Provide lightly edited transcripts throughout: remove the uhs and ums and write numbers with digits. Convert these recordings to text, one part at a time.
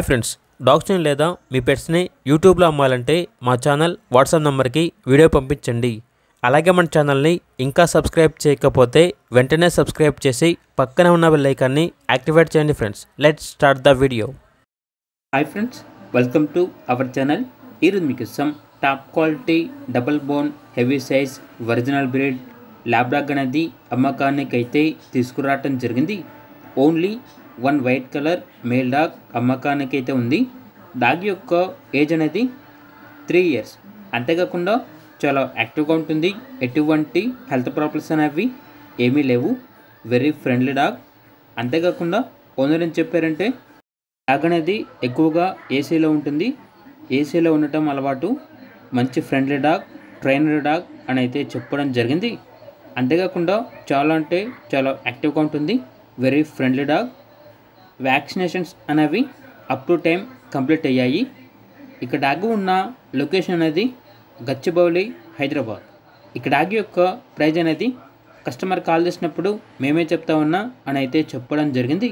Friends, డాగ్స్ని లేదా మీ పెట్స్ని యూట్యూబ్లో అమ్మాలంటే మా ఛానల్ వాట్సాప్ నెంబర్కి వీడియో పంపించండి. అలాగే మన ఛానల్ని ఇంకా సబ్స్క్రైబ్ చేయకపోతే వెంటనే సబ్స్క్రైబ్ చేసి పక్కనే ఉన్న బెల్ ఐకాన్ని యాక్టివేట్ చేయండి. Friends, let's start the video. Hi friends, welcome to our channel. ఈరోజు మీకు top quality double bone heavy size original breed lab dog అనేది అమ్మకానికి అయితే తీసుకురావటం జరిగింది. Only one white colour male dog అమ్మకానికి అయితే ఉంది. డాగ్ యొక్క ఏజ్ అనేది 3 years. అంతేకాకుండా చాలా యాక్టివ్గా ఉంటుంది. ఎటువంటి హెల్త్ ప్రాబ్లమ్స్ అనేవి ఏమీ లేవు. Very friendly dog. అంతేకాకుండా ఓనర్ ఏం చెప్పారంటే డాగ్ అనేది ఎక్కువగా ఏసీలో ఉంటుంది. ఏసీలో ఉండటం అలవాటు. మంచి ఫ్రెండ్లీ డాగ్, ట్రైనర్ డాగ్ అని అయితే చెప్పడం జరిగింది. అంతేకాకుండా చాలా అంటే చాలా యాక్టివ్గా ఉంటుంది. Very friendly dog. వ్యాక్సినేషన్స్ అనేవి అప్ టు టైం కంప్లీట్ అయ్యాయి. ఇక డాగ్ ఉన్న లొకేషన్ అనేది గచ్చిబౌలి, హైదరాబాద్. ఇక డాగ్ యొక్క ప్రైజ్ అనేది కస్టమర్ కాల్ చేసినప్పుడు మేమే చెప్తా ఉన్నా అని అయితే చెప్పడం జరిగింది.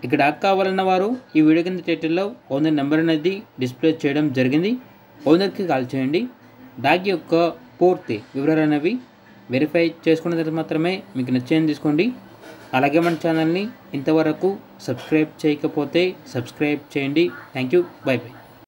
ఇక డాగ్ కావాలన్న వారు ఈ వీడియో కింద టైటిల్లో ఓనర్ నెంబర్ అనేది డిస్ప్లే చేయడం జరిగింది. ఓనర్కి కాల్ చేయండి. డాగ్ యొక్క పూర్తి వివరాలు అనేవి వెరిఫై చేసుకున్న తర్వాత మాత్రమే మీకు నచ్చేది తీసుకోండి. అలాగే మన ఛానల్ని ఇంతవరకు సబ్స్క్రైబ్ చేయకపోతే సబ్స్క్రైబ్ చేయండి. Thank you. By by.